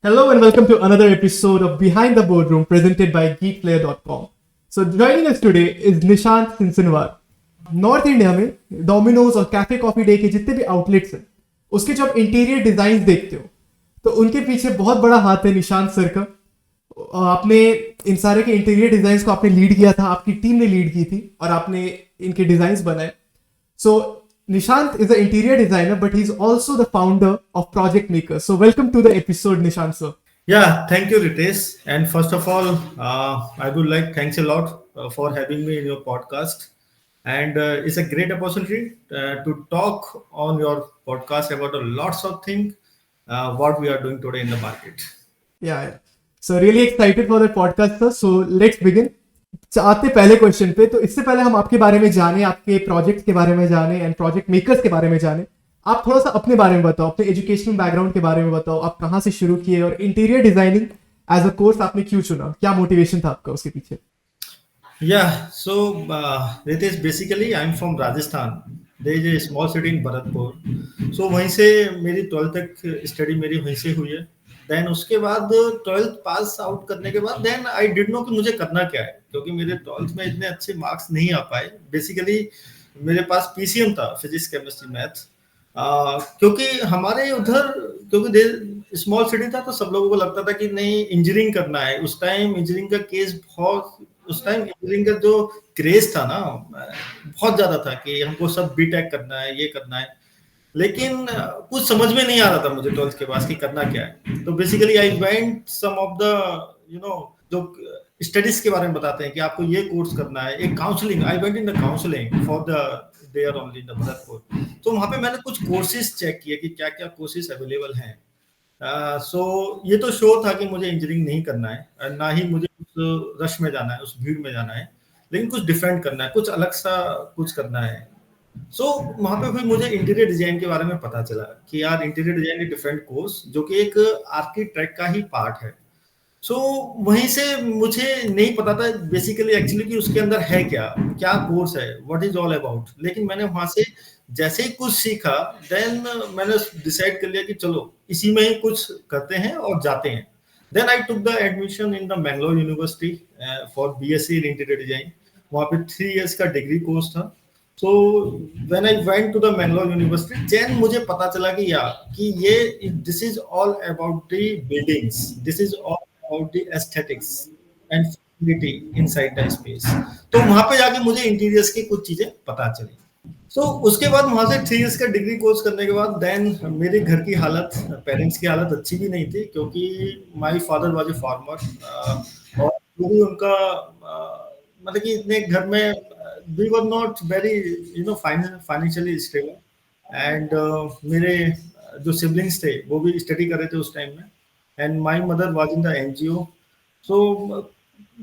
Hello and welcome to another episode of Behind the Boardroom presented by geekplayer.com. So joining us today is Nishant सिंसनवार. North India में Domino's और cafe Coffee day के जितने भी outlets हैं उसके जो आप इंटीरियर डिजाइन देखते हो तो उनके पीछे बहुत बड़ा हाथ है निशांत सर का. आपने इन सारे के इंटीरियर डिजाइन को आपने लीड किया था, आपकी टीम ने लीड की थी और आपने इनके डिजाइन बनाए. सो Nishant is an interior designer, but he's also the founder of Project Maker. So welcome to the episode, Nishant sir. Yeah, thank you, Ritesh. And first of all, I would like thanks a lot for having me in your podcast. And it's a great opportunity to talk on your podcast about lots of things what we are doing today in the market. Yeah. So really excited for the podcast, sir. So let's begin. आते पहले question पे, तो इससे पहले हम आपके बारे में जाने, आपके प्रोजेक्ट के बारे में जाने एंड प्रोजेक्ट मेकर्स के बारे में जाने. आप थोड़ा सा अपने बारे में बताओ, अपने एजुकेशनल बैकग्राउंड के बारे में बताओ, आप कहाँ से शुरू किए और interior designing as a course आपने क्यों चुना, क्या मोटिवेशन था आपका उसके पीछे? Yeah, so Ritesh, basically I'm from Rajasthan. There is a small city in Bharatpur. So वहीं से मेरी 12th तक स्टडी मेरी वहीं से हुई है. देन उसके बाद 12th पास आउट करने के बाद देन आई डिड नो कि मुझे करना क्या है, क्योंकि मेरे 12th में इतने अच्छे मार्क्स नहीं आ पाए. बेसिकली मेरे पास पीसीएम था, फिजिक्स केमिस्ट्री मैथ. क्योंकि हमारे उधर, क्योंकि स्मॉल सिटी था तो सब लोगों को लगता था कि नहीं इंजीनियरिंग करना है. उस टाइम इंजीनियरिंग का केस बहुत, उस टाइम इंजीनियरिंग का जो क्रेज था ना बहुत ज्यादा था कि हमको सब बीटेक करना है, ये करना है. लेकिन कुछ समझ में नहीं आ रहा था मुझे 12th के बाद कि करना क्या है. तो basically I went some of the जो स्टडीज के बारे में बताते हैं कि आपको ये कोर्स करना है. एक counselling, I went in the counselling for the there only in the Bharatpur. तो वहां पे मैंने कुछ कोर्सेज चेक किए कि क्या क्या कोर्सेज अवेलेबल हैं. सो ये तो श्योर था कि मुझे इंजीनियरिंग नहीं करना है, ना ही मुझे उस रश में जाना है, उस भीड़ में जाना है, लेकिन कुछ डिफरेंट करना है, कुछ अलग सा कुछ करना है. सो वहां पे फिर मुझे इंटीरियर डिजाइन के बारे में पता चला कि यार इंटीरियर डिजाइन एक डिफरेंट कोर्स जो कि एक आर्किटेक्ट का ही पार्ट है. सो वहीं से मुझे नहीं पता था बेसिकली एक्चुअली कि उसके अंदर है क्या क्या कोर्स है, व्हाट इज ऑल अबाउट. लेकिन मैंने वहां से जैसे ही कुछ सीखा देन मैंने डिसाइड कर लिया कि चलो इसी में ही कुछ करते हैं और जाते हैं. Then I took the admission in the Mangalore university for BSc in interior design. वहां पे 3 इयर्स का डिग्री कोर्स था. So when I went to the Mangalore University, then मुझे पता चला कि ये this is all about the buildings, this is all about the aesthetics and facility inside the space. तो वहाँ पे जाके मुझे इंटीरियर्स की कुछ चीजें पता चली. So उसके बाद वहाँ से 3 इयर्स का डिग्री कोर्स करने के बाद देन मेरे घर की हालत, पेरेंट्स की हालत अच्छी भी नहीं थी, क्योंकि my father was a farmer और क्योंकि उनका मतलब कि इतने घर में we were not very financially stable. and मेरे जो siblings थे वो भी स्टडी कर रहे थे उस टाइम में, and my mother was in the NGO. so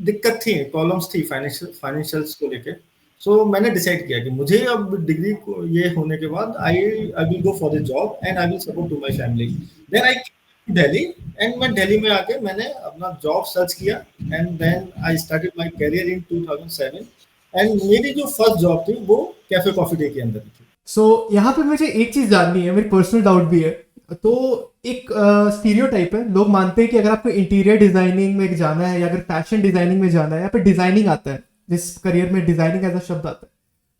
दिक्कत थी, प्रॉब्लम्स थी फाइनेंशियल्स को लेके. सो मैंने डिसाइड किया कि मुझे अब डिग्री को ये होने के बाद I will go for the job and I will support to my family. Then I Delhi, and मैं दिल्ली में आके मैंने अपना जॉब सर्च किया and then I started my career in 2007. And मेरी जो फर्स्ट जॉब थी वो कैफे कॉफी डे के अंदर थी. सो यहाँ पे मुझे एक चीज जाननी है, मेरी पर्सनल डाउट भी है. तो एक स्टीरियोटाइप है, लोग मानते हैं कि अगर आपको इंटीरियर डिजाइनिंग में जाना है या अगर फैशन डिजाइनिंग में जाना है या फिर डिजाइनिंग आता है, जिस करियर में डिजाइनिंग एज अ शब्द आता है,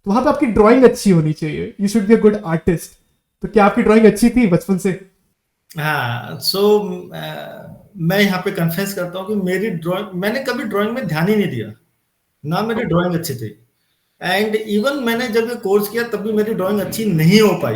तो वहां पे आपकी ड्राइंग अच्छी होनी चाहिए, you should be a good artist. तो क्या आपकी ड्राइंग अच्छी थी बचपन से? हाँ, सो मैं यहाँ पे कन्फेस करता हूँ कि मेरी ड्राइंग, मैंने कभी ड्राइंग में ध्यान ही नहीं दिया, ना मेरी ड्राइंग अच्छी थी. एंड इवन मैंने जब ये कोर्स किया तब भी मेरी ड्राइंग अच्छी नहीं हो पाई.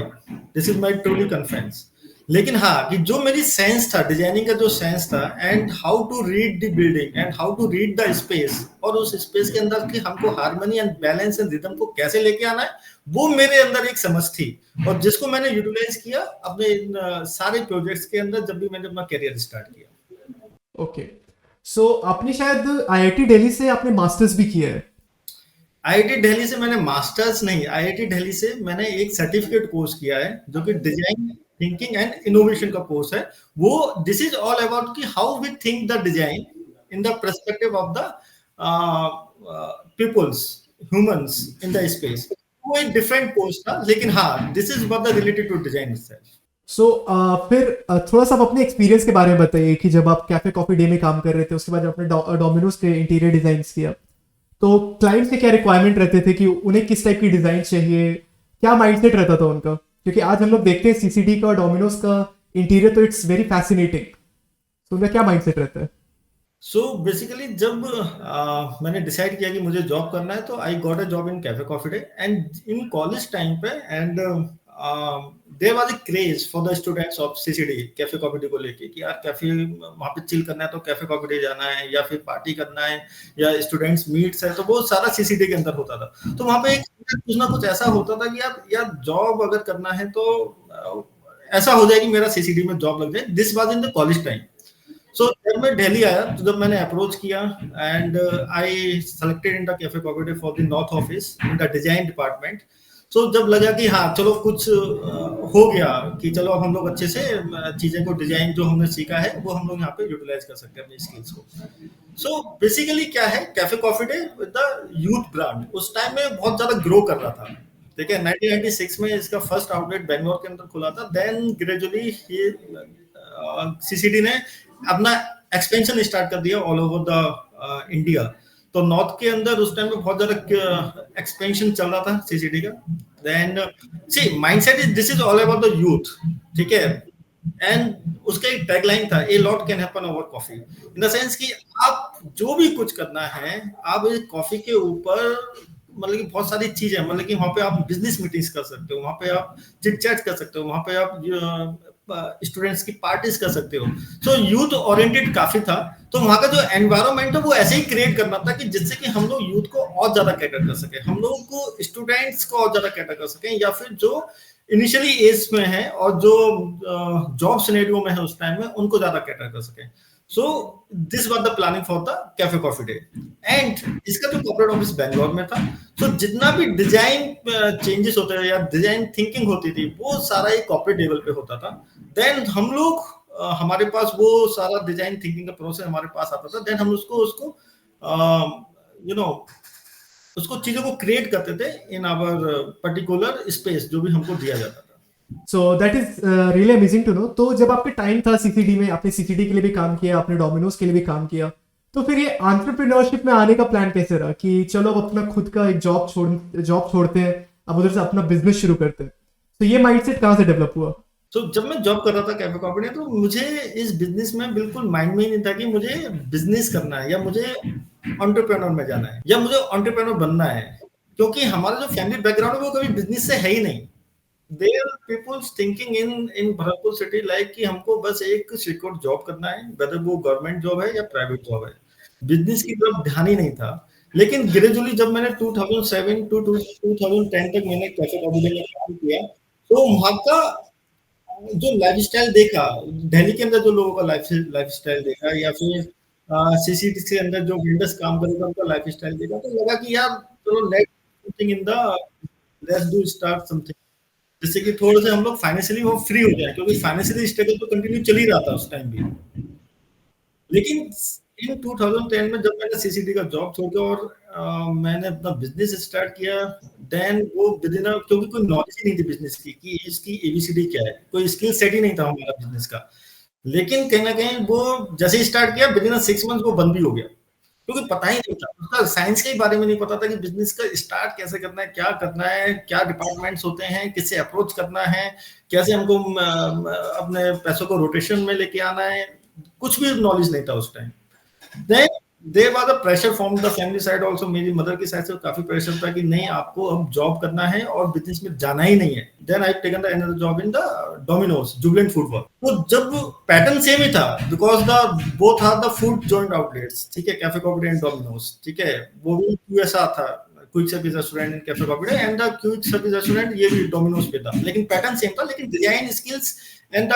This is my truly confess. लेकिन हाँ, कि जो मेरी सेंस था, डिजाइनिंग का जो सेंस था, and how to read the building and how to read the space, और उस स्पेस के अंदर कि हमको harmony and balance and rhythm को कैसे लेके आना है, वो मेरे अंदर एक समझ थी, और जिसको मैंने यूटिलाइज किया अपने सारे प्रोजेक्ट्स के अंदर जब भी मैंने अपना करियर स्टार्ट किया. ओके. सो आपने शायद आईआईटी दिल्ली से आपने मास्टर्स भी किया है. आईआईटी दिल्ली से मैंने मास्टर्स नहीं, आईआईटी दिल्ली से मैंने एक सर्टिफिकेट कोर्स किया है जो कि डिजाइन थिंकिंग एंड इनोवेशन का कोर्स है. वो दिस इज ऑल अबाउट कि how we think the design in the perspective of the peoples, humans in the space. वो एक डिफरेंट कोर्स था, लेकिन हाँ, this is what the related to design itself. सो फिर थोड़ा सा आप अपने एक्सपीरियंस के बारे में बताइए कि जब आप कैफे कॉफी डे में काम कर रहे थे उसके बाद जब आपने डोमिनोज के इंटीरियर डिजाइन किया तो क्लाइंट के क्या रिक्वायरमेंट रहते थे कि उन्हें किस टाइप की डिजाइन चाहिए, क्या माइंडसेट रहता था उनका? क्योंकि आज हम लोग देखते हैं सीसीडी का और डोमिनोज का इंटीरियर तो इट्स वेरी फैसिनेटिंग, तो उनका क्या माइंडसेट रहता है? सो बेसिकली जब मैंने डिसाइड किया कि मुझे जॉब करना है तो I got a job in cafe Coffee day and in college time पे and there was a craze for the students of CCD cafe Coffee day को लेके कि यार कैफे वहां पे चिल करना है तो कैफे कॉफी डे जाना है या फिर पार्टी करना है या स्टूडेंट्स मीट्स है तो वो सारा सीसीडी के अंदर होता था। तो वहां पे एक कुछ ना कुछ ऐसा होता था कि यार जॉब अगर करना है तो ऐसा हो जाए कि मेरा सीसीडी में जॉब लग जाए। This was in the college time. सो जब मैं दिल्ली आया तो जब मैंने अप्रोच किया and I selected in the Cafe Coffee day for the north office in the design department. सो जब लगा कि हाँ चलो कुछ हो गया कि चलो अब हम लोग अच्छे से चीजें को डिजाइन जो हमने सीखा है वो हम लोग यहाँ पे यूटिलाइज कर सकते हैं अपनी स्किल्स को। सो बेसिकली क्या है cafe Coffee day with the youth brand उस टाइम में बहुत ज्यादा ग्रो कर रहा था। ठीक है 1996 में इसका फर्स्ट आउटलेट बैंगलोर के अंदर खुला था। देन ग्रेजुअली ये सीसीडी ने अपना एक्सपेंशन स्टार्ट कर दिया ऑल ओवर द इंडिया। तो नॉर्थ के अंदर उस टाइम पे बहुत ज्यादा एक्सपेंशन चल रहा था सीसीडी का। Then see mindset is this is all about the youth. ठीक है एंड उसका एक टैगलाइन था a lot can happen over coffee in the sense कि आप जो भी कुछ करना है आप इस कॉफी के ऊपर मतलब कि बहुत सारी चीजें मतलब कि वहां पे आप बिजनेस मीटिंग्स कर सकते हो, वहां पे आप चिट चैट कर सकते हो, वहां पे आप स्टूडेंट्स की पार्टीज कर सकते हो। सो यूथ ओरिएंटेड काफी था। तो वहां का जो एनवायरमेंट है वो ऐसे ही क्रिएट करना था कि जिससे कि हम लोग यूथ को और ज्यादा कैटर कर सके, हम लोग को स्टूडेंट्स को और ज्यादा कैटर कर सके या फिर जो इनिशियली एज में है और जो जॉब सिनेरियो में है उस टाइम में उनको ज्यादा कैटर कर सके। So this was the planning for the Cafe Coffee day and इसका जो कॉर्पोरेट ऑफिस बैंगलोर में था। तो जितना भी डिजाइन चेंजेस होते थे या डिजाइन थिंकिंग होती थी वो सारा एक कॉर्पोरेट लेवल पे होता था। देन हम लोग हमारे पास वो सारा डिजाइन थिंकिंग का प्रोसेस हमारे पास आता था। देन हम उसको उसको यू नो उसको चीजों को क्रिएट करते थे इन आवर पर्टिकुलर स्पेस जो भी हमको दिया जाता था। So that is really amazing to know. तो जब आपके टाइम था सीसीडी में, आपने सीसीडी के लिए भी काम किया, आपने डोमिनोज के लिए भी काम किया, तो फिर ये एंटरप्रेन्योरशिप में आने का प्लान कैसे रहा कि चलो अब अपना खुद का एक जॉब छोड़ते हैं, अब उधर से अपना बिजनेस शुरू करते हैं? तो ये माइंडसेट कहाँ से डेवलप हुआ? तो जब मैं जॉब कर रहा था कैफे कॉफी में तो मुझे इस बिजनेस में बिल्कुल माइंड में ही नहीं था कि मुझे बिजनेस करना है या मुझे एंटरप्रेन्योर में जाना है या मुझे एंटरप्रेन्योर बनना है। क्योंकि हमारा जो फैमिली बैकग्राउंड है वो कभी बिजनेस से है ही नहीं। Their peoples thinking in Bharatpur city like कि हमको बस एक सिक्योर जॉब करना है वेदर वो गवर्नमेंट जॉब है या प्राइवेट जॉब है। बिजनेस की तरफ ध्यान ही नहीं था। लेकिन ग्रेजुअली जब मैंने 2007 टू 2010 तक मैंने कैफे कॉफी में काम किया तो वहां का जो लाइफस्टाइल देखा, दिल्ली के अंदर जो लोगों का लाइफस्टाइल देखा या फिर सीसीडी के अंदर जो बिल्डर्स काम कर रहे थे उनका लाइफस्टाइल देखा तो लगा कि यार चलो लेट्स डू स्टार्ट समथिंग जिससे कि थोड़े से हम लोग फाइनेंशियली वो फ्री हो जाए क्योंकि फाइनेंशियली स्ट्रगल तो कंटिन्यू चल ही रहा था उस टाइम भी। लेकिन इन 2010 में जब मैंने सीसीडी का जॉब छोड़ के और मैंने अपना बिजनेस स्टार्ट किया। देन वो विदिन क्योंकि कोई नॉलेज ही नहीं थी बिजनेस की कि इसकी एबीसीडी क्या है, कोई स्किल सेट ही नहीं था हमारा बिजनेस का। लेकिन कहीं ना कहीं वो जैसे ही स्टार्ट किया विदिन 6 मंथ वो बंद भी हो गया क्योंकि पता ही नहीं था उसका साइंस के बारे में नहीं पता था कि बिजनेस का स्टार्ट कैसे करना है, क्या डिपार्टमेंट्स होते हैं, किससे अप्रोच करना है, कैसे हमको अपने पैसों को रोटेशन में लेके आना है। कुछ भी नॉलेज नहीं था उस time. Then there was a pressure from the family side also. मेरी मदर की साइड से काफी प्रेशर था कि नहीं आपको अब जॉब करना है और बिजनेस में जाना ही नहीं है। Then I taken the another job in the Domino's Jubilant Food Work. तो जब पैटर्न सेम ही था because the both are the food joint outlets. ठीक है कैफे कॉफी एंड डोमिनोज। ठीक है वो भी यूएसए था quick service restaurant in cafe coffee and the quick service restaurant ये भी डोमिनोज पे था। लेकिन पैटर्न सेम था लेकिन डिजाइन स्किल्स एंड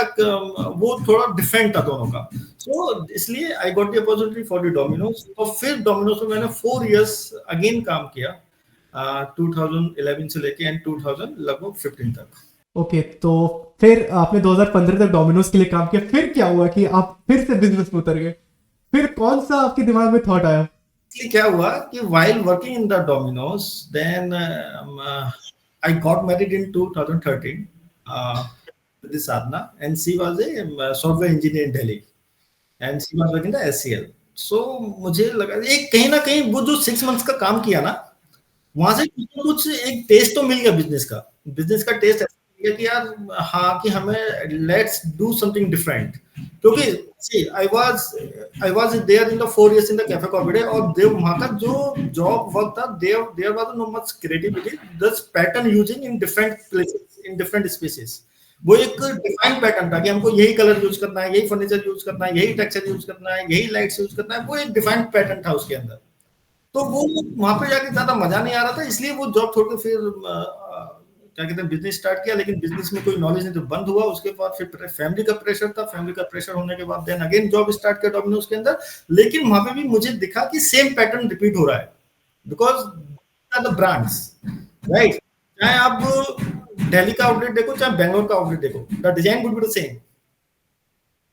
वो थोड़ा डिफरेंट था दोनों का। सो इसलिए I got the opportunity for the Domino's. और फिर डोमिनोज में मैंने 4 इयर्स अगेन काम किया 2011 से लेके एंड 2000 लगभग 15 तक। ओके तो फिर आपने 2015 तक डोमिनोज के लिए काम किया, फिर क्या हुआ कि आप फिर से बिजनेस में उतर गए? फिर कौन सा आपके दिमाग में थॉट आया? क्या हुआ कि while working in the Domino's, then I got married in 2013. with Sadhna, and she was a software engineer in Delhi, and she was working the SCL. So मुझे लगा एक कहीं ना कहीं वो जो 6 मंथ्स का काम किया ना, वहां से कुछ ना कुछ एक टेस्ट तो मिल गया बिजनेस का टेस्ट ऐसा मिल गया कि यार हाँ कि हमें लेट्स डू समथिंग डिफरेंट, क्योंकि सी आई was there in the 4 years in the Cafe Coffee day, और देव वहां का जो जॉब वर्क था, there there was no much creativity, just pattern using in different places in different spaces. वो एक defined pattern था कि हमको यही कलर यूज करना है, यही फर्नीचर यूज करना है, यही टेक्सचर यूज करना है, यही लाइट्स यूज करना है, वो एक डिफाइंड पैटर्न था उसके अंदर। तो वो वहां पे जाके ज्यादा मजा नहीं आ रहा था, इसलिए वो जॉब छोड़ के फिर क्या कहते हैं बिजनेस स्टार्ट किया, लेकिन बिजनेस में कोई नॉलेज नहीं तो बंद हुआ। उसके बाद फिर फैमिली का प्रेशर था, फैमिली का प्रेशर होने के बाद देन अगेन जॉब स्टार्ट किया डोमिनोज के अंदर, लेकिन वहां पे भी मुझे दिखा कि सेम पैटर्न रिपीट हो रहा है, बिकॉज द ब्रांड्स, राइट, चाहे आप दिल्ली का आउटलेट देखो चाहे बैंगलोर का आउटलेट देखो, the design would be the same,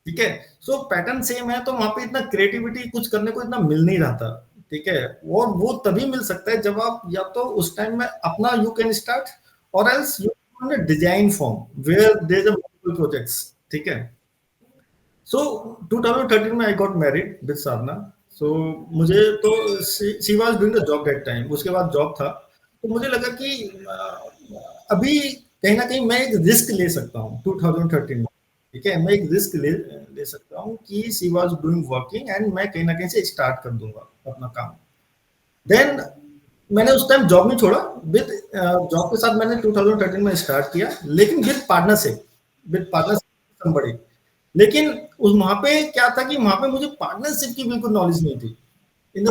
ठीक है। सो पैटर्न सेम है, तो वहां पे इतना क्रिएटिविटी कुछ करने को इतना मिल नहीं रहा था, ठीक है। और वो तभी मिल सकता है जब आप या तो उस टाइम में अपना यू कैन स्टार्ट, और else you can design form where there is a multiple projects, ठीक है। सो 2013 में I got married with Sadhana. So मुझे तो she was doing the job that time, उसके बाद जॉब था, तो मुझे लगा कि अभी कहीं ना कहीं मैं एक रिस्क ले सकता हूँ 2013 में, ठीक है। मैं एक रिस्क ले सकता हूँ कि she was doing working and मैं कहीं ना कहीं से स्टार्ट कर दूंगा अपना काम। देन मैंने उस टाइम जॉब नहीं छोड़ा, विद जॉब के साथ मैंने 2013 में स्टार्ट किया, लेकिन विद पार्टनरशिप somebody। लेकिन उस वहां पे क्या था कि वहां पे मुझे पार्टनरशिप की बिल्कुल नॉलेज नहीं थी। इन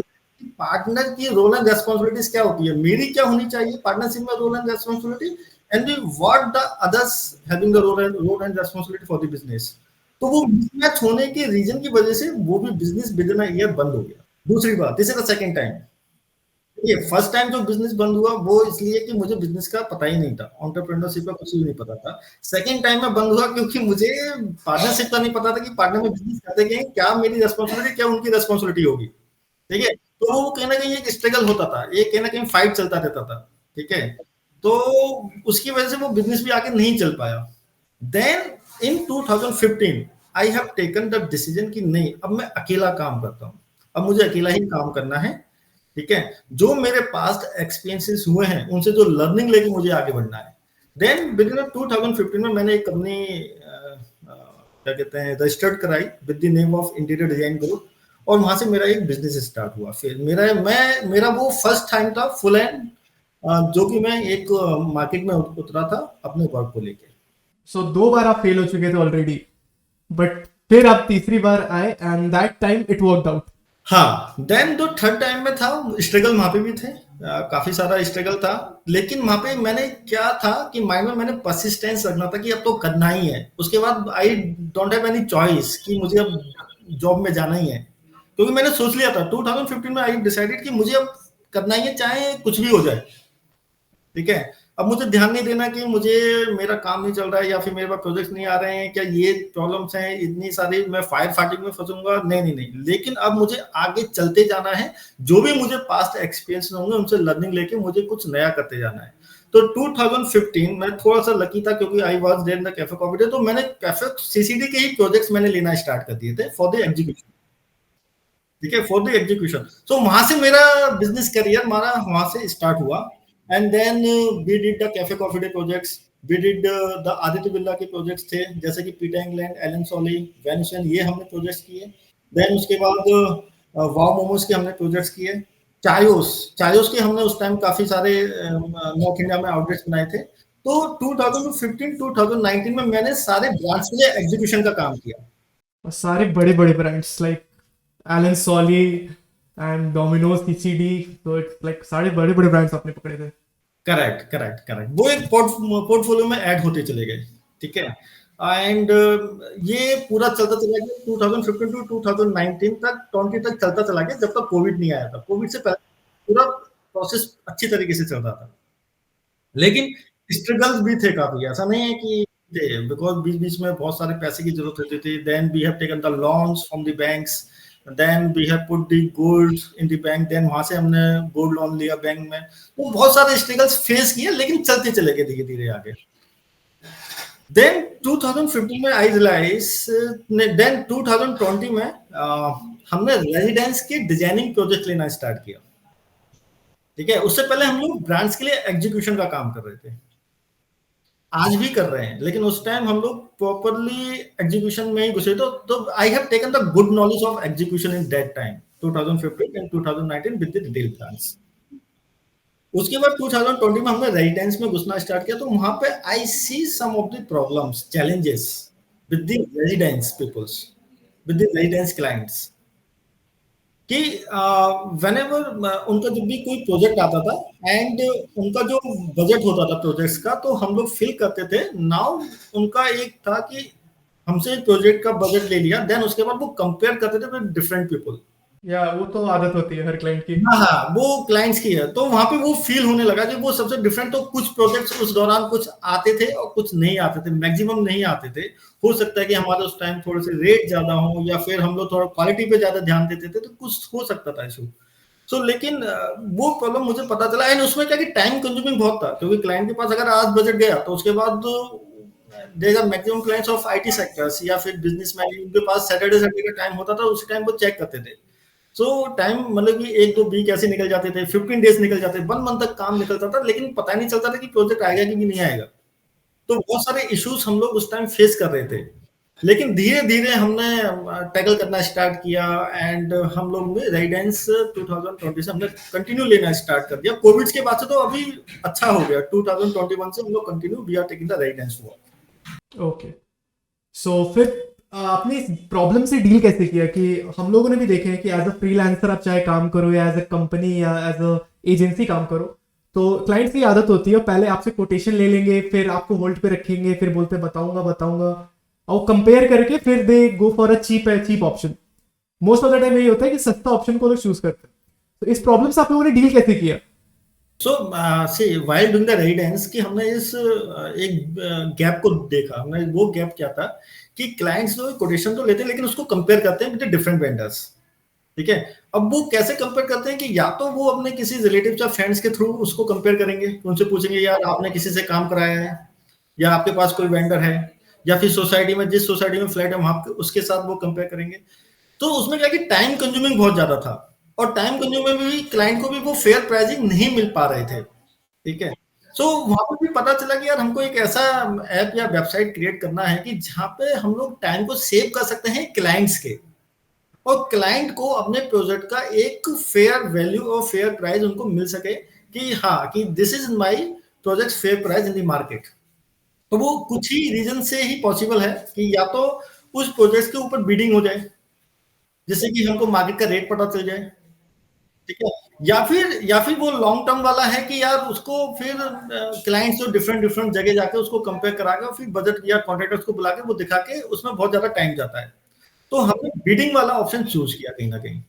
पार्टनर की रोल एंड रेस्पॉन्सिबिलिटीज क्या होती है, मेरी क्या होनी चाहिए पार्टनरशिप में role and responsibility, and what the others having the role and responsibility for the business. तो वो मिसमैच होने के रीजन की वजह से वो भी business with in a year बंद हो गया। दूसरी बात, this is the second time. ये फर्स्ट टाइम जो बिजनेस बंद हुआ वो इसलिए कि मुझे बिजनेस का पता ही नहीं था, एंटरप्रेन्योरशिप का कुछ भी नहीं पता था। सेकंड टाइम में बंद हुआ क्योंकि मुझे पार्टनरशिप का नहीं पता था कि पार्टनर में बिजनेस करते क्या, क्या मेरी रेस्पॉन्सिबिलिटी, क्या उनकी रेस्पॉन्सिबिलिटी होगी, ठीक है। तो वो कहीं ना कहीं एक स्ट्रगल होता था, एक कहीं ना कहीं फाइट चलता रहता था, ठीक है। तो उसकी वजह से वो बिजनेस भी आगे नहीं चल पाया। Then in 2015 I have taken the decision कि नहीं, अब मैं अकेला काम करता हूँ, अब मुझे अकेला ही काम करना है, ठीक है। जो मेरे पास्ट एक्सपीरियंसेस हुए हैं उनसे जो लर्निंग लेके मुझे आगे बढ़ना है। देन विद इन 2015 में मैंने एक कंपनी क्या कहते हैं रजिस्टर्ड कराई with the name of interior design group, और वहां से मेरा एक बिजनेस स्टार्ट हुआ। फिर मेरा वो फर्स्ट टाइम था फुल एंड, जो कि मैं एक मार्केट में उतरा था अपने वर्क को लेके। सो 2 बार आप फेल हो चुके थे ऑलरेडी, बट फिर आप तीसरी बार आए and that time it worked out. हाँ, देन जो थर्ड टाइम में था स्ट्रगल वहां पे भी थे, काफी सारा स्ट्रगल था, लेकिन वहां पे मैंने क्या था कि माइंड में मैंने परसिस्टेंस रखना था कि अब तो करना ही है। उसके बाद I don't have any choice कि मुझे अब जॉब में जाना ही है, क्योंकि मैंने सोच लिया था 2015 में आई डिसाइडेड कि मुझे अब करना ही है चाहे कुछ भी हो जाए, ठीक है। अब मुझे ध्यान नहीं देना कि मुझे मेरा काम नहीं चल रहा है या फिर मेरे पास प्रोजेक्ट नहीं आ रहे हैं, क्या ये प्रॉब्लम्स हैं इतनी सारी, मैं फायर फाइटिंग में फंसूंगा, नहीं नहीं नहीं। लेकिन अब मुझे आगे चलते जाना है, जो भी मुझे पास्ट एक्सपीरियंस होंगे उनसे लर्निंग लेके मुझे कुछ नया करते जाना है। तो 2015 में थोड़ा सा लकी था क्योंकि I was there in the Cafe Coffee Day, तो मैंने कैफे सीसीडी के ही प्रोजेक्ट्स मैंने लेना स्टार्ट कर दिए थे फॉर द एग्जीक्यूशन, ठीक है, फॉर द एग्जीक्यूशन। सो वहां से मेरा बिजनेस करियर हमारा वहां से स्टार्ट हुआ। And then we did the Cafe Coffee Day projects, we did the Aditya Birla के प्रोजेक्ट्स थे, जैसे कि Peter England, Allen Solly, Van Heusen, ये हमने प्रोजेक्ट्स किए। देन उसके बाद वाव मोमोज के हमने प्रोजेक्ट्स किए। चायोस चायोस के हमने उस टाइम काफी सारे नॉर्थ इंडिया में आउटलेट्स बनाए थे। तो 2015 2019 में मैंने सारे ब्रांड्स के लिए एग्जीक्यूशन का काम किया। और सारे बड़े बड़े brands like Allen Solly and Domino's, CCD, तो इट्स लाइक सारे बड़े बड़े ब्रांड्स आपने पकड़े थे। करेक्ट करेक्ट करेक्ट, वो एक पोर्टफोलियो में ऐड होते चले गए, ठीक है। एंड ये पूरा चलता चला गया 2015 टू 2019 तक, 20 तक चलता चला गया, जब तक कोविड नहीं आया था। कोविड से पहले पूरा प्रोसेस अच्छी तरीके से चल रहा था, लेकिन स्ट्रगल्स भी थे काफी, ऐसा नहीं है कि थे, बिकॉज बीच बीच में बहुत सारे पैसे की जरूरत होती थी। Then we have taken the loans from the banks, then we have put the gold in the bank, then वहां से हमने गोल्ड लोन लिया बैंक में। वो बहुत सारे स्ट्रगल्स फेस किए, लेकिन चलते चले गए धीरे धीरे आगे। देन 2015 में आई रियलाइज, देन 2020 में हमने रेजिडेंस की डिजाइनिंग प्रोजेक्ट लेना स्टार्ट किया। ठीक है, उससे पहले हम लोग ब्रांड्स के लिए एग्जीक्यूशन का काम कर रहे थे, आज भी कर रहे हैं, लेकिन उस टाइम हम लोग प्रॉपरली एग्जीक्यूशन में ही घुसे। तो आई have taken the good knowledge of execution in that time 2015 and 2019 with the retail brands. उसके बाद 2020 में हमने रेजिडेंस में घुसना स्टार्ट किया, तो वहां पे आई सी सम of the problems, challenges with the residence peoples, with the residence clients, कि व्हेनेवर उनका जब भी कोई प्रोजेक्ट आता था एंड उनका जो बजट होता था प्रोजेक्ट्स का, तो हम लोग फिल करते थे। नाउ उनका एक था कि हमसे प्रोजेक्ट का बजट ले लिया, देन उसके बाद वो कंपेयर करते थे विद डिफरेंट पीपल। या वो तो आदत होती है हर क्लाइंट की। हाँ हाँ, वो क्लाइंट्स की है, तो वहां पे वो फील होने लगा कि वो सबसे डिफरेंट। तो कुछ प्रोजेक्ट्स उस दौरान कुछ आते थे और कुछ नहीं आते थे, मैक्सिमम नहीं आते थे। हो सकता है कि हमारे उस टाइम थोड़े से रेट ज्यादा हो, या फिर हम लोग थोड़ा क्वालिटी पे ज्यादा ध्यान देते थे, तो कुछ हो सकता था इशू। सो लेकिन वो प्रॉब्लम मुझे पता चला, एंड उसमें क्या कि टाइम कंज्यूमिंग बहुत था, क्योंकि क्लाइंट के पास अगर आज बजट गया तो उसके बाद there are maximum clients of IT sectors या फिर बिजनेसमैन, उनके पास सैटरडे संडे का टाइम होता था, उसी टाइम वो चेक करते थे। सो टाइम मतलब कि 1-2 वीक ऐसे निकल जाते थे, 15 डेज निकल जाते, 1 मंथ तक काम निकलता था, लेकिन पता नहीं चलता था कि प्रोजेक्ट आएगा कि नहीं आएगा। तो बहुत सारे इश्यूज हम लोग उस टाइम फेस कर रहे थे, लेकिन धीरे धीरे हमने टैकल करना स्टार्ट किया, एंड हम लोग ने रेजिडेंस 2020 से हमने कंटिन्यू लेना स्टार्ट कर दिया। कोविड के बाद से तो अभी अच्छा हो गया, 2021 से हम लोग continue we are taking the residence work. Okay, सो फिर आपने इस प्रॉब्लम से डील कैसे किया? कि हम लोगों ने भी देखे हैं कि एज अ फ्रीलांसर आप चाहे काम करो या एज अ कंपनी या एज अ एजेंसी काम करो, तो क्लाइंट्स की आदत होती है पहले आपसे कोटेशन ले लेंगे, फिर आपको होल्ड पे रखेंगे, फिर बोलते बताऊंगा बताऊंगा, और कंपेयर करके फिर दे go for a cheap option. Most of the time यही होता है कि सस्ता ऑप्शन को लोग चूज करते हैं। तो इस प्रॉब्लम से आप लोगों ने डील कैसे किया? सो सी व्हाइल डूइंग द रेजिडेंस कि हमने इस एक गैप को देखा। हमने वो गैप क्या था कि क्लाइंट्स जो कोटेशन तो लेते हैं, लेकिन उसको कंपेयर करते हैं विद डिफरेंट वेंडर्स। ठीक है, अब वो कैसे कंपेयर करते हैं कि या तो वो अपने किसी रिलेटिव या फ्रेंड्स के थ्रू उसको कंपेयर करेंगे, उनसे पूछेंगे यार आपने किसी से काम कराया है, या आपके पास कोई वेंडर है, या फिर सोसाइटी में, जिस सोसाइटी में फ्लैट है वहां उसके साथ वो कंपेयर करेंगे। तो उसमें क्या कि टाइम कंज्यूमिंग बहुत ज्यादा था, और टाइम कंज्यूमिंग में भी क्लाइंट को भी वो फेयर प्राइसिंग नहीं मिल पा रहे थे। ठीक है, सो वहां पर भी पता चला कि यार हमको एक ऐसा ऐप या वेबसाइट क्रिएट करना है कि जहां पे हम लोग टाइम को सेव कर सकते हैं क्लाइंट्स के, और क्लाइंट को अपने प्रोजेक्ट का एक फेयर वैल्यू और फेयर प्राइस उनको मिल सके, कि हाँ कि this is my project fair price in the market. तो वो कुछ ही रीजन से ही पॉसिबल है कि या तो उस प्रोजेक्ट के ऊपर बिडिंग हो जाए, जिससे कि हमको मार्केट का रेट पता चल जाए। ठीक है, या फिर वो लॉन्ग टर्म वाला है कि यार उसको फिर क्लाइंट्स जो डिफरेंट डिफरेंट जगह जाके उसको कंपेयर करा के फिर बजट या कॉन्ट्रैक्टर्स को बुला के वो दिखा के, उसमें बहुत ज्यादा टाइम जाता है। तो हमने बिडिंग वाला ऑप्शन चूज किया कहीं ना कहीं,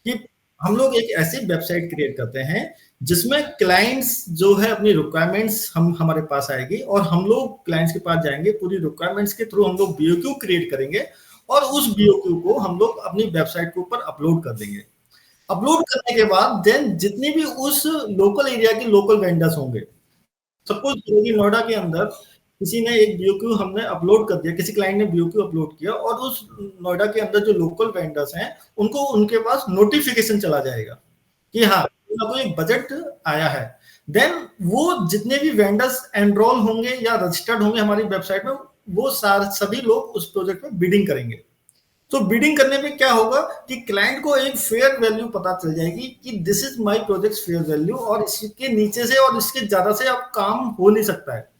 कि हम लोग एक ऐसी वेबसाइट क्रिएट करते हैं जिसमें क्लाइंट्स जो है अपनी रिक्वायरमेंट्स हम हमारे पास आएगी, और हम लोग क्लाइंट्स के पास जाएंगे, पूरी रिक्वायरमेंट्स के थ्रू हम लोग बीओक्यू क्रिएट करेंगे, और उस बीओक्यू को हम लोग अपनी वेबसाइट के ऊपर अपलोड कर देंगे। अपलोड करने के बाद देन जितने भी उस लोकल एरिया के लोकल वेंडर्स होंगे, सपोज नोएडा के अंदर किसी ने एक बीओक्यू हमने अपलोड कर दिया, किसी क्लाइंट ने बीओक्यू अपलोड किया, और उस नोएडा के अंदर जो लोकल वेंडर्स हैं उनको उनके पास नोटिफिकेशन चला जाएगा कि हाँ कोई एक बजट आया है। देन वो जितने भी वेंडर्स एनरोल होंगे या रजिस्टर्ड होंगे हमारी वेबसाइट में, वो सभी लोग उस प्रोजेक्ट में बिडिंग करेंगे। तो बिडिंग करने में क्या होगा कि क्लाइंट को एक फेयर वैल्यू पता चल जाएगी कि this is my project fair value, और इसके नीचे से और इसके ज्यादा से अब काम हो नहीं सकता है।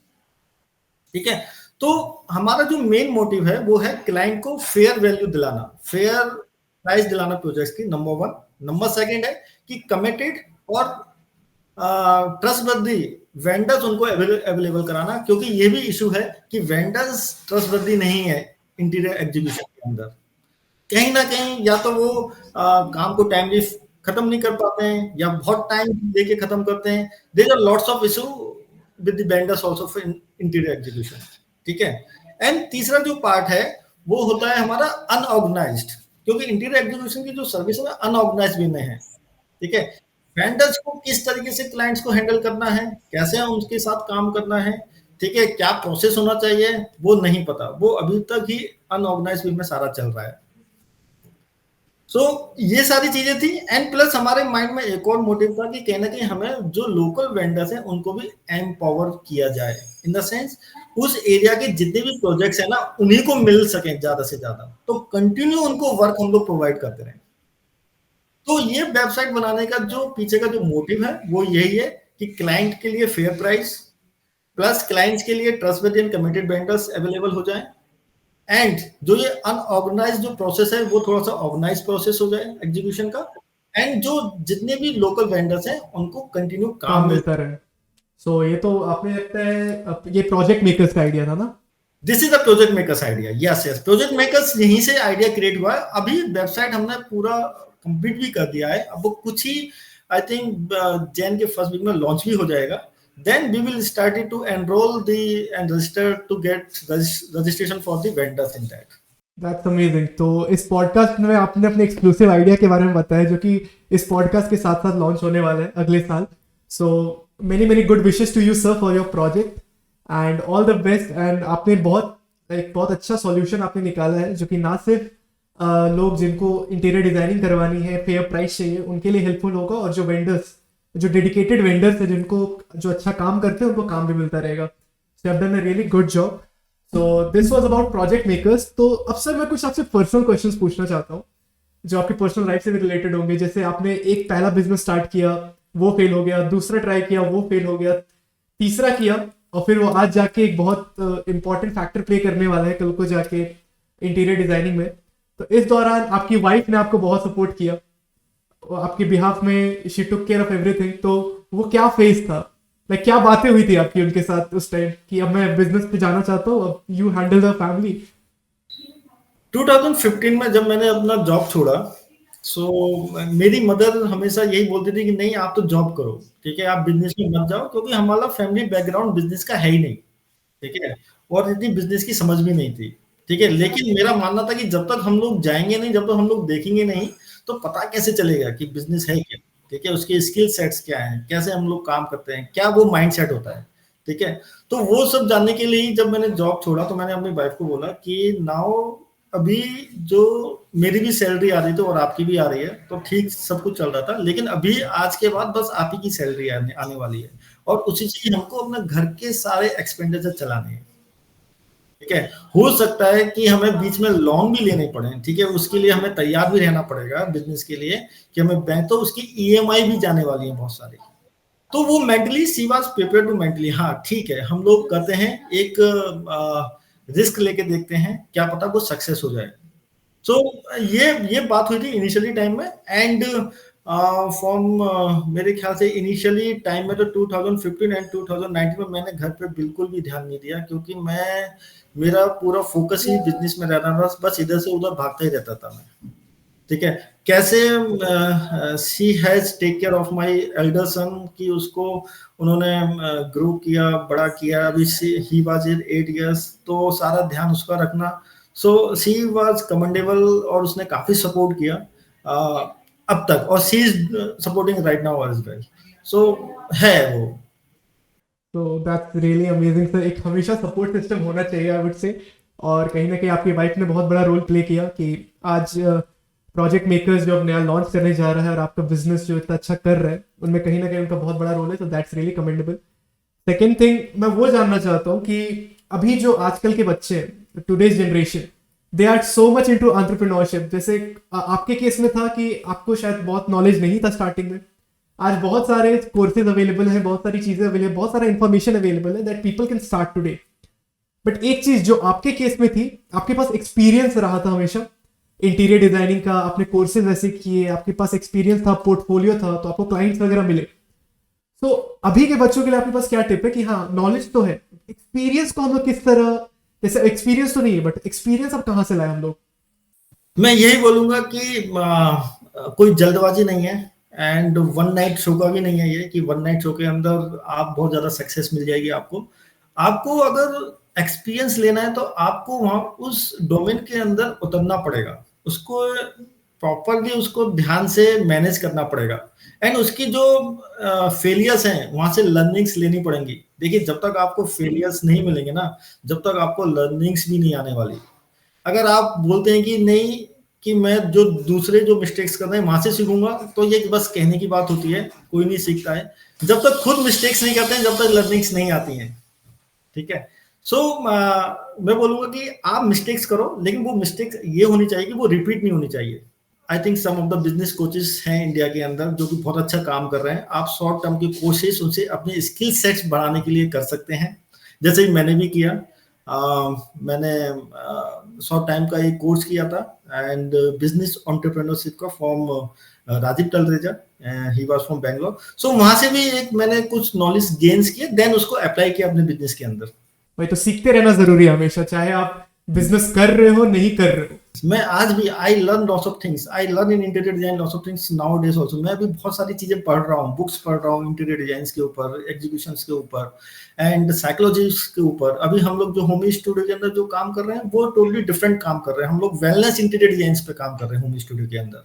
ठीक है, तो हमारा जो मेन मोटिव है वो है क्लाइंट को फेयर वैल्यू दिलाना, फेयर प्राइस दिलाना प्रोजेक्ट की, नंबर 1। नंबर 2 है कि कमिटेड और ट्रस्टवर्दी वेंडर्स उनको अवेलेबल कराना, क्योंकि ये भी इशू है कि वेंडर्स ट्रस्टवर्दी नहीं है इंटीरियर एग्जीक्यूशन के अंदर। कहीं ना कहीं या तो वो काम को टाइमली खत्म नहीं कर पाते हैं, या बहुत टाइम लेके खत्म करते हैं। There are lots of issue with the vendors also for interior execution. ठीक है, एंड तीसरा जो पार्ट है वो होता है हमारा अनऑर्गेनाइज्ड, क्योंकि इंटीरियर एग्जीक्यूशन की जो सर्विस है अनऑर्गेनाइज्ड वे में है। ठीक है, वेंडर्स को किस तरीके से क्लाइंट्स को हैंडल करना है, कैसे उनके साथ काम करना है, ठीक है, क्या प्रोसेस होना चाहिए वो नहीं पता, वो अभी तक ही अनऑर्गेनाइज वे में सारा चल रहा है। सो ये सारी चीजें थी, एंड प्लस हमारे माइंड में एक और मोटिव था कि कहीं ना कहीं हमें जो लोकल वेंडर्स हैं उनको भी एम्पावर किया जाए, इन द सेंस उस एरिया के जितने भी प्रोजेक्ट्स हैं ना उन्हीं को मिल सके ज्यादा से ज्यादा, तो कंटिन्यू उनको वर्क हम लोग प्रोवाइड करते रहे। तो ये वेबसाइट बनाने का जो पीछे का जो मोटिव है वो यही है कि क्लाइंट के लिए फेयर प्राइस, प्लस क्लाइंट्स के लिए trustworthy and committed vendors available हो जाए, एंड जो ये अनऑर्गेनाइज जो प्रोसेस है वो थोड़ा सा ऑर्गेनाइज प्रोसेस हो जाए एग्जीक्यूशन का, एंड जो जितने भी लोकल वेंडर्स हैं उनको कंटिन्यू काम काम मिल। मिलता रहे। सो ये तो आपने लगता है ये प्रोजेक्ट मेकर्स का आइडिया था ना? This is the project makers idea, yes yes, project makers यहीं से आइडिया क्रिएट हुआ है। अभी वेबसाइट हमने पूरा कंप्लीट भी कर दिया है, अब वो कुछ ही आई थिंक जैन के फर्स्ट वीक में लॉन्च भी हो जाएगा, then we will start it to enroll the and register to get registration for the vendors in that. That's amazing. तो इस पॉडकास्ट में आपने अपने एक्सक्लूसिव आइडिया के बारे में बताया जो कि इस पॉडकास्ट के साथ साथ लॉन्च होने वाला है अगले साल। So many many good wishes to you sir for your project and all the best. And आपने बहुत अच्छा सॉल्यूशन आपने निकाला है जो कि ना सिर्फ लोग जिनको इंटीरियर डिजाइनिंग करवानी है, फेयर प्राइस चाहिए, उनके लिए हेल्पफुल होगा, और जो वेंडर्स, जो डेडिकेटेड वेंडर्स है जिनको जो अच्छा काम करते हैं उनको काम भी मिलता रहेगा। So have done a really good job. So this was about project makers. तो अब सर मैं कुछ आपसे पर्सनल क्वेश्चंस पूछना चाहता हूँ जो आपकी पर्सनल लाइफ से भी रिलेटेड होंगे। जैसे आपने एक पहला बिजनेस स्टार्ट किया, वो फेल हो गया, दूसरा ट्राई किया, वो फेल हो गया, तीसरा किया, और फिर वो आज जाके एक बहुत इंपॉर्टेंट फैक्टर प्ले करने वाला है कल को जाके इंटीरियर डिजाइनिंग में। तो इस दौरान आपकी वाइफ ने आपको बहुत सपोर्ट किया, आपके बिहाफ में, she took care of everything. तो वो क्या फेज था, लाइक क्या बातें हुई थी आपकी उनके साथ उस टाइम कि अब मैं बिजनेस पे जाना चाहता हूँ, अब यू हैंडल द फैमिली? 2015 में जब मैंने अपना जॉब छोड़ा, सो मेरी मदर हमेशा यही बोलती थी कि नहीं आप तो जॉब करो, ठीक है, आप बिजनेस में मत जाओ, क्योंकि हमारा फैमिली बैकग्राउंड बिजनेस का है ही नहीं, ठीक है, और इतनी बिजनेस की समझ भी नहीं थी, ठीक है। लेकिन मेरा मानना था कि जब तक हम लोग जाएंगे नहीं, जब तक हम लोग देखेंगे नहीं, तो पता कैसे चलेगा कि बिजनेस है क्या, ठीक है, उसके स्किल सेट्स क्या हैं, कैसे हम लोग काम करते हैं, क्या वो माइंड सेट होता है, ठीक है। तो वो सब जानने के लिए ही जब मैंने जॉब छोड़ा तो मैंने अपनी वाइफ को बोला कि नाउ अभी जो मेरी भी सैलरी आ रही थी और आपकी भी आ रही है, तो ठीक सब कुछ चल रहा था, लेकिन अभी आज के बाद बस आप ही की सैलरी आने वाली है, और उसी से हमको अपने घर के सारे एक्सपेंडिचर चलाने हैं, ठीक है। हो सकता है कि हमें बीच में लोन भी लेने पड़े, ठीक है, उसके लिए हमें तैयार भी रहना पड़ेगा बिजनेस के लिए कि हमें बैंक, तो उसकी ईएमआई भी जाने वाली है बहुत सारी। तो वो mentally she was prepare to mentally, हाँ ठीक है हम लोग करते हैं, एक रिस्क लेके देखते हैं, क्या पता वो सक्सेस हो जाए। सो ये बात हुई थी इनिशियली टाइम में, एंड फ्रॉम मेरे ख्याल से इनिशियली टाइम में तो 2015 एंड 2019 में मैंने घर पे बिल्कुल भी ध्यान नहीं दिया, क्योंकि मेरा पूरा फोकस ही बिजनेस में रहना था, बस इधर से उधर भागता ही रहता था मैं, ठीक है। कैसे she has take care of my elder son, कि उसको उन्होंने ग्रो किया, बड़ा किया, अभी ही वाज इन 8 इयर्स, तो सारा ध्यान उसका रखना। सो शी वाज कमेंडेबल, और उसने काफी सपोर्ट किया अब तक, और she is supporting right now as well. सो है वो। तो दैट्स रियली अमेजिंग सर। एक हमेशा सपोर्ट सिस्टम होना चाहिए आई वुड से, और कहीं ना कहीं आपकी वाइफ ने बहुत बड़ा रोल प्ले किया कि आज प्रोजेक्ट मेकर्स जो अब नया लॉन्च करने जा रहा है और आपका बिजनेस जो इतना अच्छा कर रहा है उनमें कहीं ना कहीं उनका बहुत बड़ा रोल है। तो that's really commendable. Second thing मैं वो जानना चाहता हूँ कि अभी जो आजकल के बच्चे हैं, today's generation, they are so much into entrepreneurship. जैसे आपके केस में था कि आपको शायद बहुत नॉलेज नहीं था स्टार्टिंग में, आज बहुत सारे कोर्सेज अवेलेबल हैं, बहुत सारी चीजें अवेलेबल, बहुत सारा इंफॉर्मेशन अवेलेबल है that people can start today. But एक चीज जो आपके केस में थी, आपके पास एक्सपीरियंस रहा था हमेशा इंटीरियर डिजाइनिंग का, आपने कोर्सेज ऐसे किए, आपके पास एक्सपीरियंस था, पोर्टफोलियो था, तो आपको क्लाइंट्स वगैरह मिले। तो अभी के बच्चों के लिए आपके पास क्या टिप है कि हाँ नॉलेज तो है, एक्सपीरियंस को हम लोग किस तरह, जैसे एक्सपीरियंस तो नहीं है बट एक्सपीरियंस अब कहाँ से लाए हम लोग? मैं यही बोलूंगा कि कोई जल्दबाजी नहीं है, एंड वन नाइट शो का भी नहीं है ये कि वन नाइट शो के अंदर आप बहुत ज्यादा सक्सेस मिल जाएगी आपको। आपको अगर एक्सपीरियंस लेना है तो आपको वहां उस डोमेन के अंदर उतरना पड़ेगा, उसको प्रॉपरली उसको ध्यान से मैनेज करना पड़ेगा एंड उसकी जो फेलियर्स हैं वहां से लर्निंग्स लेनी पड़ेंगी। देखिए जब तक आपको फेलियर्स नहीं मिलेंगे ना, जब तक आपको लर्निंग्स भी नहीं आने वाली। अगर आप बोलते हैं कि नहीं, कि मैं जो दूसरे जो मिस्टेक्स कर रहे हैं वहां से सीखूंगा, तो ये बस कहने की बात होती है, कोई नहीं सीखता है। जब तक खुद मिस्टेक्स नहीं करते हैं, जब तक लर्निंग्स नहीं आती हैं। ठीक है। सो मैं बोलूंगा कि आप मिस्टेक्स करो, लेकिन वो मिस्टेक्स ये होनी चाहिए कि वो रिपीट नहीं होनी चाहिए। I think some of the business coaches हैं इंडिया के अंदर जो कि बहुत अच्छा काम कर रहे हैं। आप शॉर्ट टर्म की कोशिश उनसे अपने स्किल सेट्स बढ़ाने के लिए कर सकते हैं, जैसे ही मैंने भी किया। मैंने शॉर्ट टाइम का एक कोर्स किया था एंड बिजनेस एंटरप्रेन्योरशिप का from Rajiv टलरेजा, he was from Bangalore. सो वहां से भी एक मैंने कुछ नॉलेज गेन्स किए, देन उसको अप्लाई किया अपने बिजनेस के अंदर। भाई तो सीखते रहना जरूरी है हमेशा, चाहे आप बिजनेस कर रहे हो नहीं कर रहे हो। मैं आज भी I learn lots of things, I learn in interior design lots of things now days also. मैं भी बहुत सारी चीजें पढ़ रहा हूँ, बुक्स पढ़ रहा हूँ इंटीरियर डिजाइन के ऊपर, एग्जीक्यूशन के ऊपर एंड साइकोलॉजी के ऊपर। अभी हम लोग जो होमी स्टूडियो के अंदर जो काम कर रहे हैं वो टोटली डिफरेंट काम कर रहे हैं। हम लोग वेलनेस इंटीरियर डिजाइन पे काम कर रहे हैं होमी स्टूडियो के अंदर।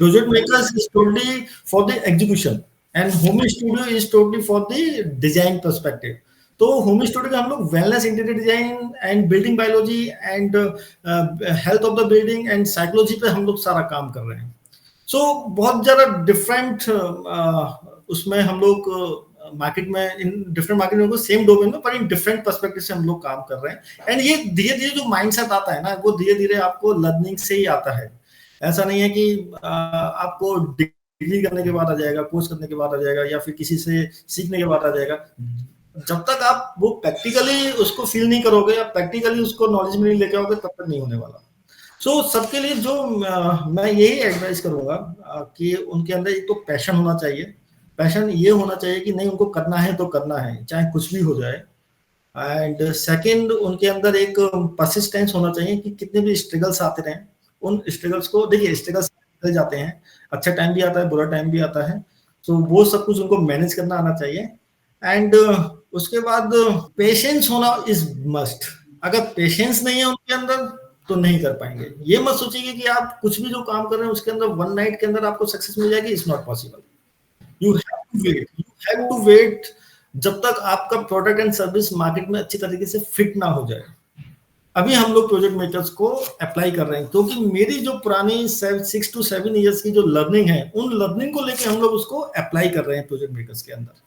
Project makers is totally for the execution and Homi studio is totally for the design perspective. तो होम स्टूडियो में हम लोग wellness interior design and building biology and health of the building and psychology पे हम लोग सारा काम कर रहे हैं। सो बहुत ज्यादा डिफरेंट उसमें हम लोग मार्केट में, इन डिफरेंट मार्केट में सेम डोमेन में, पर इन डिफरेंट पर्सपेक्टिव से हम लोग काम कर रहे हैं। एंड ये धीरे धीरे जो माइंडसेट आता है ना, वो धीरे धीरे आपको लर्निंग से ही आता है। ऐसा नहीं है कि आपको डिग्री करने के बाद आ जाएगा, कोर्स करने के बाद आ जाएगा, या फिर किसी से सीखने के बाद आ जाएगा। जब तक आप वो प्रैक्टिकली उसको फील नहीं करोगे या प्रैक्टिकली उसको नॉलेज में नहीं लेके आओगे, तब तक नहीं होने वाला। सो सबके लिए जो मैं यही एडवाइस करूंगा कि उनके अंदर एक तो पैशन होना चाहिए। पैशन ये होना चाहिए कि नहीं, उनको करना है तो करना है, चाहे कुछ भी हो जाए। एंड सेकंड, उनके अंदर एक परसिस्टेंस होना चाहिए कि कितने भी स्ट्रगल्स आते रहें, उन स्ट्रगल्स को, देखिए स्ट्रगल्स निकल जाते हैं, अच्छा टाइम भी आता है, बुरा टाइम भी आता है। तो वो सब कुछ उनको मैनेज करना आना चाहिए। एंड उसके बाद पेशेंस होना इज मस्ट। अगर पेशेंस नहीं है उनके अंदर तो नहीं कर पाएंगे। ये मत सोचिए कि आप कुछ भी जो काम कर रहे हैं उसके अंदर वन नाइट के अंदर आपको सक्सेस मिल जाएगी। It's not possible. You have to wait, you have to wait जब तक आपका प्रोडक्ट एंड सर्विस मार्केट में अच्छी तरीके से फिट ना हो जाए। अभी हम लोग प्रोजेक्ट मेकर्स को अप्लाई कर रहे हैं, क्योंकि मेरी जो पुरानी 6 to 7 इयर्स की जो लर्निंग है, उन लर्निंग को लेके हम लोग उसको अप्लाई कर रहे हैं प्रोजेक्ट मेकर्स के अंदर।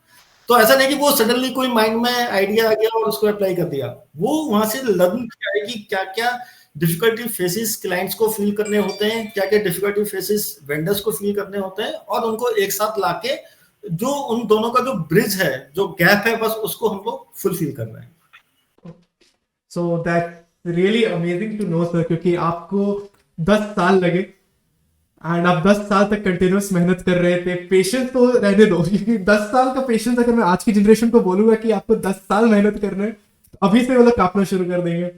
तो ऐसा नहीं कि वो सडनली कोई माइंड में आइडिया आ गया और उसको अप्लाई कर दिया। वो वहां से लर्न किया है कि क्या क्या डिफिकल्टी फेसेस क्लाइंट्स को फील करने होते हैं, क्या क्या डिफिकल्टी फेसेस वेंडर्स को फील करने होते हैं, और उनको एक साथ लाके जो उन दोनों का जो ब्रिज है, जो गैप है, बस उसको हम लोग फुलफिल कर रहे हैं। So that really amazing to know sir, क्योंकि आपको 10 साल लगे एंड आप 10 साल तक कंटिन्यूस मेहनत कर रहे थे। पेशेंस तो रहने दो, क्योंकि 10 साल का पेशेंस अगर मैं आज की जनरेशन को बोलूंगा कि आपको 10 साल मेहनत करना है, तो अभी से वो लोग काटना शुरू कर देंगे।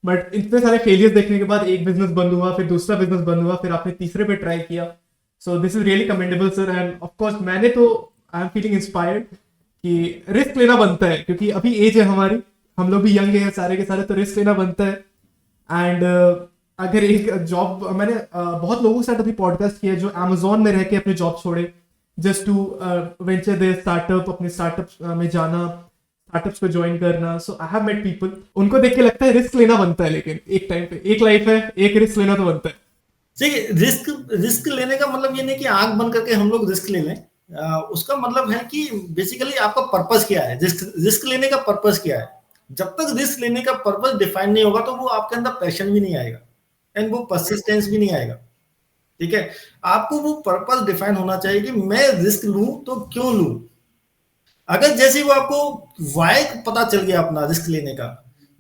बट इतने सारे फेलियर्स देखने के बाद एक बिजनेस बंद हुआ, फिर दूसरा बिजनेस बंद हुआ, फिर आपने तीसरे पे ट्राई किया। So this is really commendable sir. End of course मैंने तो आई एम फीलिंग इंस्पायर्ड कि रिस्क लेना बनता है, क्योंकि अभी एज है हमारी, हम लोग भी यंग है सारे के सारे, तो रिस्क लेना बनता है। एंड अगर एक जॉब, मैंने बहुत लोगों के साथ अभी पॉडकास्ट किया जो अमेजोन में रह के अपने जॉब छोड़े just to venture their startup, अपने स्टार्टअप में जाना, स्टार्टअप्स पे ज्वाइन करना। So I have met people, उनको देख के लगता है रिस्क लेना बनता है, लेकिन एक टाइम पे एक लाइफ है, एक रिस्क लेना तो बनता है। देखिए रिस्क लेने का मतलब ये नहीं कि आंख बंद करके हम लोग रिस्क ले लें। उसका मतलब है कि बेसिकली आपका पर्पस क्या है, रिस्क लेने का पर्पस क्या है। जब तक रिस्क लेने का पर्पस डिफाइन नहीं होगा, तो वो आपके अंदर पैशन भी नहीं आएगा एंड वो परसिस्टेंस भी नहीं आएगा। ठीक है, आपको वो पर्पस डिफाइन होना चाहिए कि मैं रिस्क लूं तो क्यों लूं। अगर जैसे वो आपको वाई पता चल गया अपना रिस्क लेने का,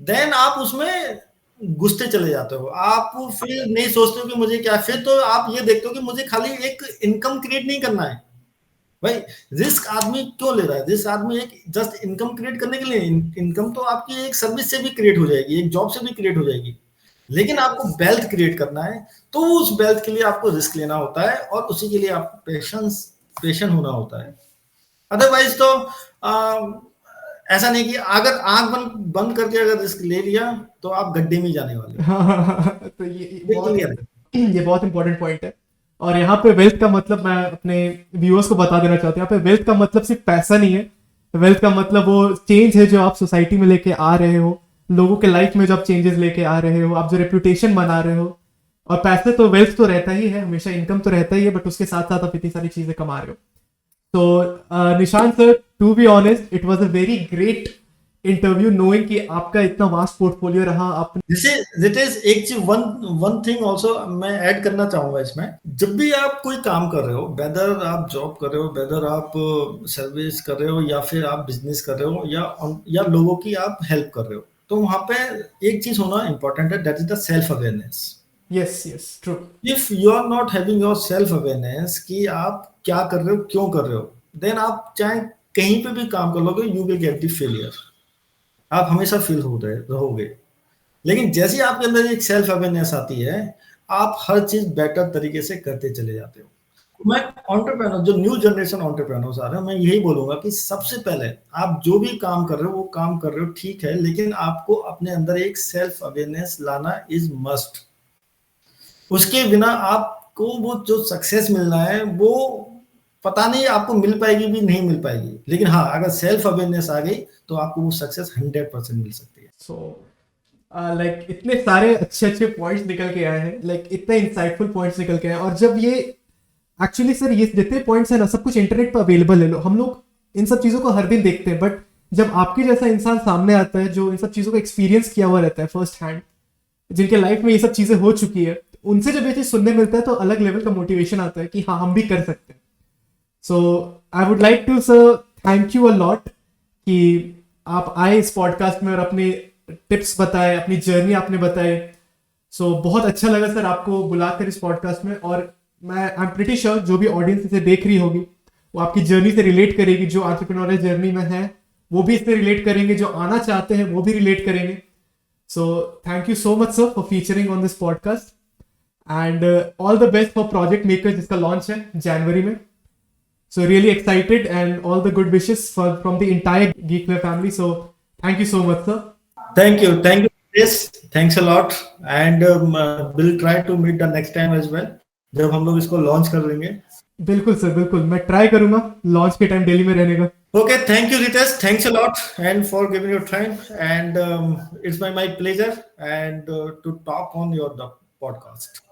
देन आप उसमें घुसते चले जाते हो। आप फिर नहीं सोचते हो कि मुझे क्या, फिर तो आप ये देखते हो कि मुझे खाली एक इनकम क्रिएट नहीं करना है। भाई रिस्क आदमी क्यों ले रहा है? रिस्क आदमी एक जस्ट इनकम क्रिएट करने के लिए, इनकम तो आपकी एक सर्विस से भी क्रिएट हो जाएगी, एक जॉब से भी क्रिएट हो जाएगी, लेकिन आपको वेल्थ क्रिएट करना है, तो उस वेल्थ के लिए आपको रिस्क लेना होता है और उसी के लिए आपको पेशेंट होना होता है। अदरवाइज तो ऐसा नहीं कि अगर आंख बंद करके अगर रिस्क ले लिया तो आप गड्ढे में जाने वाले। तो ये बहुत इंपॉर्टेंट पॉइंट है। और यहाँ पे वेल्थ का मतलब मैं अपने व्यूअर्स को बता देना चाहता हूँ, यहाँ पे वेल्थ का मतलब सिर्फ पैसा नहीं है। वेल्थ का मतलब वो चेंज है जो आप सोसाइटी में लेके आ रहे हो, लोगों के लाइफ में जो आप चेंजेस लेके आ रहे हो, आप जो रेपुटेशन बना रहे हो। और पैसे तो, वेल्थ तो रहता ही है हमेशा, इनकम तो रहता ही है, बट उसके साथ साथ आप इतनी सारी चीजें कमा रहे हो। तो Nishant sir, to be honest it was a very great interview, knowing कि आपका इतना वास्ट पोर्टफोलियो रहा। आपने जैसे रितेश, एक चीज, वन वन थिंग ऑल्सो मैं ऐड करना चाहूंगा इसमें। जब भी आप कोई काम कर रहे हो, वेदर आप जॉब कर रहे हो, वेदर आप सर्विस कर रहे हो, या फिर आप बिजनेस कर रहे हो, या लोगों की आप हेल्प कर रहे हो, तो वहां पे एक चीज होना इंपॉर्टेंट है, that is the self awareness. Yes yes true. If you are not having your self awareness कि आप क्या कर रहे हो, क्यों कर रहे हो, देन आप चाहे कहीं पे भी काम कर लोगे, you will get the failure. आप हमेशा फेल हो रहे रहोगे। लेकिन जैसे ही आपके अंदर एक सेल्फ अवेयरनेस आती है, आप हर चीज बेटर तरीके से करते चले जाते हो। मैं एंटरप्रेन्योर, जो न्यू जनरेशन एंटरप्रेन्योर्स आ रहे हैं, मैं यही बोलूंगा कि सबसे पहले आप जो भी काम कर रहे हो, वो काम कर रहे हो ठीक है, लेकिन आपको अपने अंदर एक सेल्फ अवेयरनेस लाना इज मस्ट। उसके बिना आपको वो जो सक्सेस मिलना है, वो पता नहीं आपको मिल पाएगी भी नहीं मिल पाएगी, लेकिन हाँ, अगर सेल्फ अवेयरनेस आ गई तो आपको वो सक्सेस 100% मिल सकती है। सो लाइक इतने सारे अच्छे अच्छे पॉइंट्स निकल के आए हैं, लाइक इतने इंसाइटफुल पॉइंट्स निकल के आए हैं। और जब ये एक्चुअली सर, ये जितने पॉइंट्स है ना, सब कुछ इंटरनेट पर अवेलेबल है, हम लोग इन सब चीज़ों को हर दिन देखते हैं, बट जब आपके जैसा इंसान सामने आता है जो इन सब चीज़ों को एक्सपीरियंस किया हुआ रहता है फर्स्ट हैंड, जिनके लाइफ में ये सब चीज़ें हो चुकी है, उनसे जब ये चीज़ सुनने मिलता है तो अलग लेवल का मोटिवेशन आता है कि हाँ, हम भी कर सकते हैं। सो I would like to sir thank you a lot कि आप आए इस पॉडकास्ट में और अपने टिप्स बताए, अपनी जर्नी आपने बताए। सो बहुत अच्छा लगा सर आपको बुलाकर इस पॉडकास्ट में। और मैं आई एम प्रिटी श्योर जो भी ऑडियंस इसे देख रही होगी वो आपकी जर्नी से रिलेट करेगी, जो एंटरप्रेन्योरियल जर्नी में है वो भी इससे रिलेट करेंगे, जो आना चाहते हैं वो भी रिलेट करेंगे। So thank you so much sir for featuring on this podcast, and all the best for project maker जिसका लॉन्च है जनवरी में। So really excited, and all the good wishes from the entire Geek Club family. So thank you so much, sir. Thank you. Thank you. Yes, thanks a lot. And we'll try to meet the next time as well, जब हम लोग इसको launch कर देंगे। बिल्कुल sir, बिल्कुल मैं try करूंगा लॉन्च के टाइम दिल्ली में रहने का। Okay, thank you, Ritesh. Thanks a lot and for giving your time. And it's my pleasure and to talk on your the podcast.